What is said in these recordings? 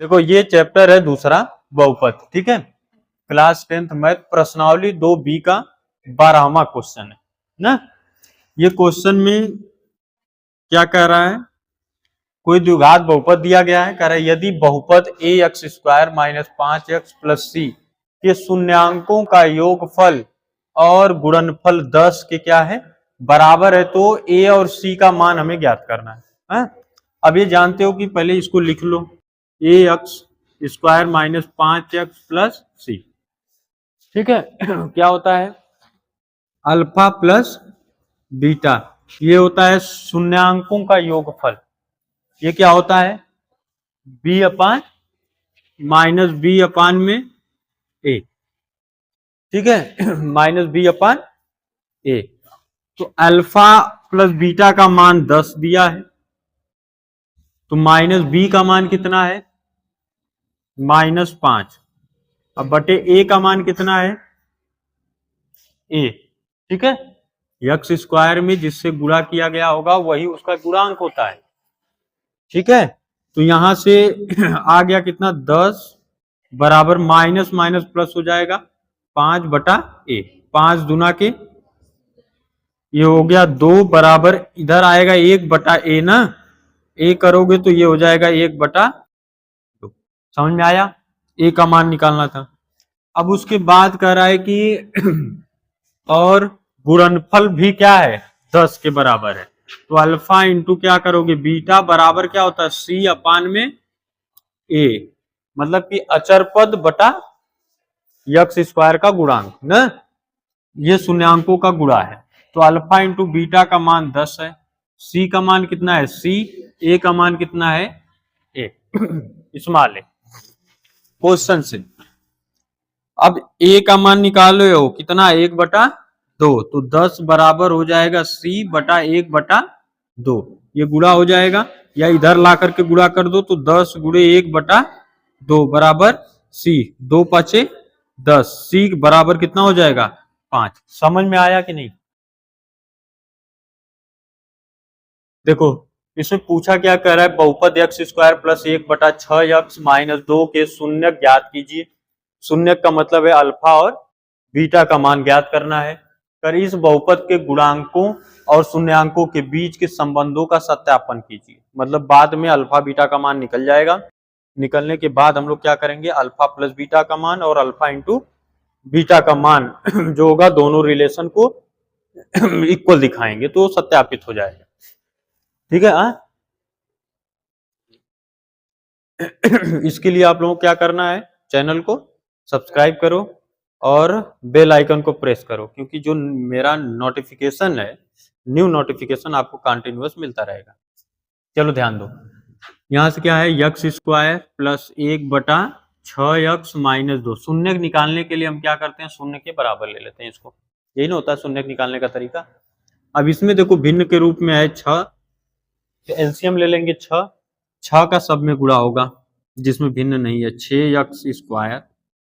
देखो ये चैप्टर है दूसरा, बहुपद। ठीक है, क्लास 10th मैथ प्रश्नावली 2B का 12वां क्वेश्चन है ना। ये क्वेश्चन में क्या कह रहा है, कोई द्विघात बहुपद दिया गया है, कह रहा है यदि बहुपद ax² minus 5x plus c के शून्यांकों का योगफल और गुणनफल 10 के क्या है बराबर है, तो a और c का मान हमें ज्ञात करना है। अब ये जानते हो कि पहले इसको लिख लो, ax² minus 5x plus c। ठीक है क्या होता है, अल्फा प्लस बीटा, ये होता है शून्यांकों का योगफल। ये क्या होता है, b अपान माइनस बी अपान में a। ठीक है माइनस बी अपान a। तो अल्फा प्लस बीटा का मान 10 दिया है, तो माइनस बी का मान कितना है, -5। अब बटे a का मान कितना है, a। ठीक है, x² में जिससे गुणा किया गया होगा वही उसका गुणांक होता है। ठीक है, तो यहां से आ गया कितना, 10 बराबर माइनस माइनस प्लस हो जाएगा 5 बटा a। 5 दूना के ये हो गया 2 बराबर इधर आएगा 1 बटा a ना, a करोगे तो ये हो जाएगा 1 बटा 2। समझ में आया, a का मान निकालना था। अब उसके बाद कह रहा है कि और गुणनफल भी क्या है 10 के बराबर है, तो अल्फा इंटू क्या करोगे बीटा बराबर क्या होता है c अपान में a, मतलब कि अचर पद बटा x² का गुणांक ना, ये शून्यांकों का गुणा है। तो अल्फा इंटू बीटा का मान 10 है, c का मान कितना है c, a का मान कितना है a। स्मॉल है क्वेश्चन से। अब a का मान निकालो हो कितना, 1 बटा 2, तो 10 बराबर हो जाएगा c बटा 1 बटा 2। ये गुणा हो जाएगा, या इधर ला करके गुणा कर दो, तो 10 गुणे 1 बटा 2 बराबर c, 2 5 10, c बराबर कितना हो जाएगा 5। समझ में आया कि नहीं। देखो इसमें पूछा क्या कर रहा है, बहुपद x² प्लस 1 बटा 6x माइनस 2 के शून्य ज्ञात कीजिए। शून्य का मतलब है अल्फा और बीटा का मान ज्ञात करना है। कर इस बहुपद के गुणांकों और शून्यांकों के बीच के संबंधों का सत्यापन कीजिए। मतलब बाद में अल्फा बीटा का मान निकल जाएगा, निकलने के बाद हम लोग क्या करेंगे, अल्फा प्लस बीटा का मान और अल्फा इंटू बीटा का मान जो होगा दोनों रिलेशन को इक्वल दिखाएंगे, तो सत्यापित हो जाएगा। ठीक है इसके लिए आप लोगों को क्या करना है, चैनल को सब्सक्राइब करो और बेल आइकन को प्रेस करो, क्योंकि जो मेरा नोटिफिकेशन है, न्यू नोटिफिकेशन आपको कंटिन्यूअस मिलता रहेगा। चलो ध्यान दो, यहां से क्या है, x² प्लस 1 बटा 6x माइनस 2। शून्य निकालने के लिए हम क्या करते हैं, शून्य के बराबर ले लेते हैं इसको, यही ना होता है शून्य निकालने का तरीका। अब इसमें देखो भिन्न के रूप में है 6, तो एलसीएम ले लेंगे 6 का सब में गुणा होगा जिसमें भिन्न नहीं है, 6x²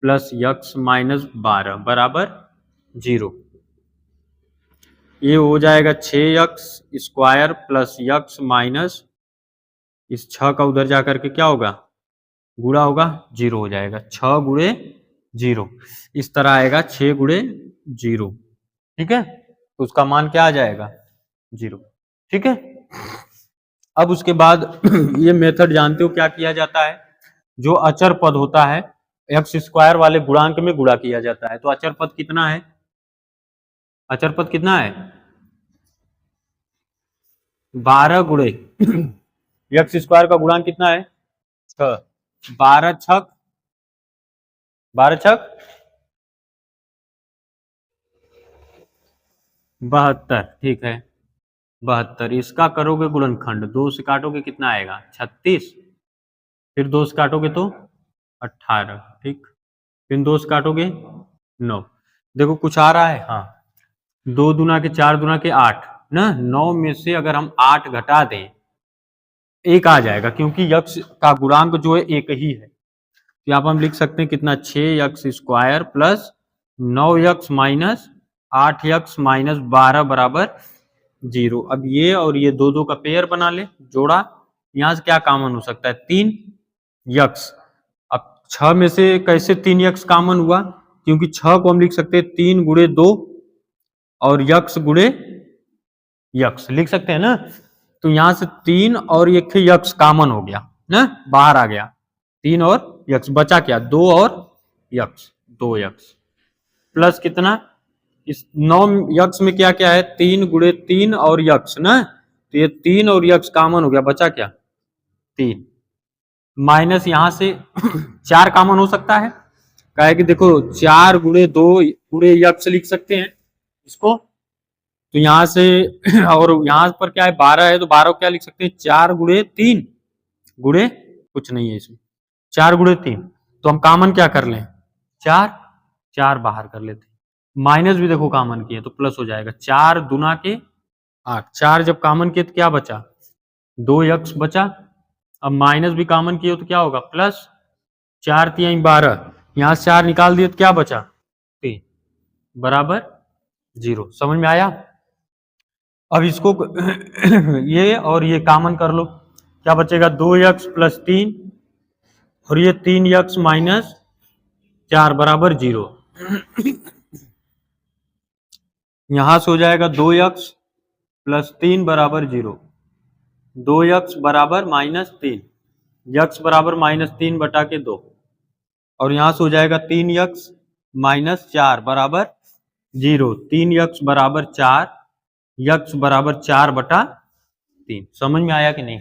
प्लस x माइनस 12 बराबर 0। ये हो जाएगा 6x² प्लस x माइनस, इस 6 का उधर जाकर के क्या होगा, गुणा होगा 0 हो जाएगा, 6 गुणे 0 इस तरह आएगा, 6 गुणे 0। ठीक है, तो उसका मान क्या आ जाएगा 0। ठीक है, अब उसके बाद ये मेथड जानते हो क्या किया जाता है, जो अचर पद होता है x² वाले गुणांक में गुणा किया जाता है। तो अचर पद कितना है, अचर पद कितना है 12 गुणे x² का गुणांक कितना है 6, 12 छक 72। ठीक है 72, इसका करोगे गुणनखंड, 2 से काटोगे कितना आएगा 36, फिर 2 से काटोगे तो 18। ठीक, फिर 2 से काटोगे 9। देखो कुछ आ रहा है, हाँ 2 दूना के 4 दूना के 8 ना, 9 में से अगर हम 8 घटा दें 1 आ जाएगा, क्योंकि x का गुणांक जो है 1 ही है। तो यहाँ पर हम लिख सकते हैं कितना, 6x² plus 9x minus 8x minus 12 बराबर 0। अब ये और ये 2 2 का पेयर बना ले, जोड़ा, यहां से क्या कॉमन हो सकता है 3, यक्स। अब 6 में से कैसे 3 यक्स कॉमन हुआ, क्योंकि 6 को हम लिख सकते हैं 3 गुणे 2 और यक्स गुणे यक्स लिख सकते हैं ना। तो यहां से 3 और एक यक्स कॉमन हो गया ना, बाहर आ गया 3 और यक्स, बचा क्या 2 और यक्स, 2 यक्स प्लस कितना, इस 9 यक्स में क्या क्या है 3 गुणे 3 और यक्स ना, तो ये 3 और यक्स कॉमन हो गया, बचा क्या 3 माइनस यहां से 4 कॉमन हो सकता है, क्या है कि देखो 4 गुणे 2 गुणे यक्स लिख सकते हैं इसको, तो यहां से और यहां पर क्या है 12 है, तो 12 क्या लिख सकते हैं 4 गुणे 3 गुणे कुछ नहीं है इसमें 4 गुणे 3, तो हम कॉमन क्या कर लें 4, 4 बाहर कर लेते हैं, माइनस भी देखो कॉमन किए तो प्लस हो जाएगा, 4 दूना के 8, 4 जब कॉमन किए तो क्या बचा 2 यक्स बचा, अब माइनस भी कॉमन किए तो क्या होगा प्लस, 4 3 12, यहां से 4 निकाल दिए तो क्या बचा 3 बराबर 0। समझ में आया। अब इसको ये और ये कॉमन कर लो, क्या बचेगा 2 यक्स प्लस 3 और ये 3 यक्स माइनस 4 बराबर 0। यहां से हो जाएगा 2 यक्स प्लस 3 बराबर 0, 2 यक्स बराबर -3, यक्स बराबर -3 बटा के 2, और यहां से हो जाएगा 3 यक्स -4 बराबर 0, 3 यक्स बराबर 4, यक्स बराबर 4 बटा 3। समझ में आया कि नहीं।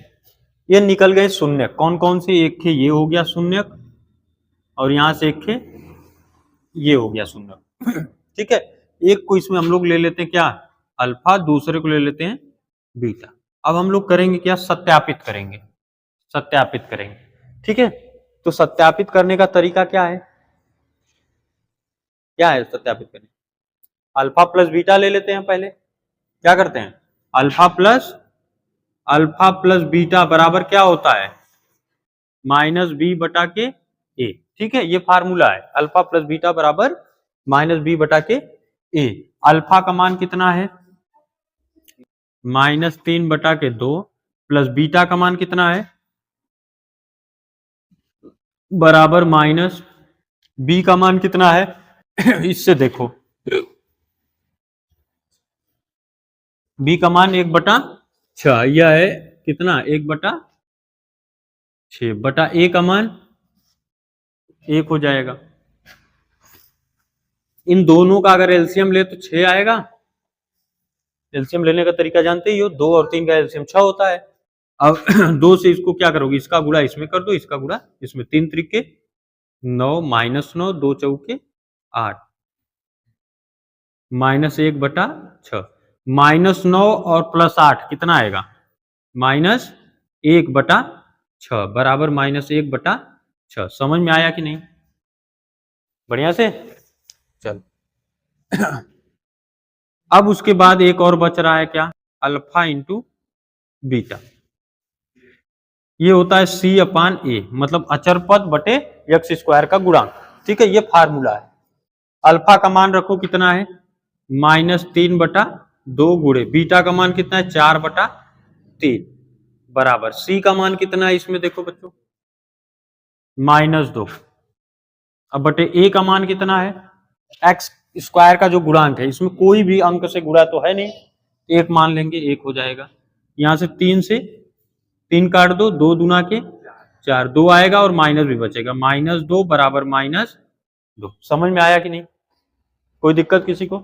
ये निकल गए शून्य, कौन कौन से, एक ये हो गया शून्य और यहां से एक ये हो गया शून्य। ठीक है, एक को इसमें हम लोग ले लेते हैं क्या अल्फा, दूसरे को ले लेते हैं बीटा। अब हम लोग करेंगे क्या सत्यापित करेंगे, सत्यापित करेंगे। ठीक है, तो सत्यापित करने का तरीका क्या है, क्या है सत्यापित करने, अल्फा प्लस बीटा ले लेते हैं। पहले क्या करते हैं अल्फा प्लस बीटा बराबर क्या होता है -b बटा के a। ठीक है, ये फार्मूला है, अल्फा प्लस बीटा बराबर -b बटा के a। अल्फा का मान कितना है -3 बटा के 2 प्लस बीटा का मान कितना है बराबर -b का मान कितना है इससे देखो b का मान 1/6, यह है कितना 1/6 बटा a का मान 1 हो जाएगा। इन दोनों का अगर एलसीएम ले तो 6 आएगा। एलसीएम लेने का तरीका जानते ही हो, 2 और 3 का एलसीएम 6 होता है। अब 2 से इसको क्या करोगे, इसका गुणा इसमें कर दो, इसका गुणा इसमें, 3 त्रिके 9 -9 2 चौके 8 -1/6, -9 और +8 कितना आएगा -1/6 बराबर -1/6। समझ में आया कि नहीं, बढ़िया से चल। अब उसके बाद एक और बच रहा है क्या अल्फा इंटू बीटा, ये होता है C/A, मतलब अचर पद बटे एक्स स्क्वायर का गुणांक। ठीक है, ये फार्मूला है। अल्फा का मान रखो कितना है -3/2 गुणे बीटा का मान कितना है 4/3 बराबर C का मान कितना है इसमें देखो बच्चों -2, अब बटे A का मान कितना है एक्स स्क्वायर का जो गुणांक है, इसमें कोई भी अंक से गुणा तो है नहीं, एक मान लेंगे 1 हो जाएगा। यहां से 3 काट दो, 2 दूना के 4, 2 आएगा और माइनस भी बचेगा, -2 बराबर -2। समझ में आया कि नहीं, कोई दिक्कत किसी को।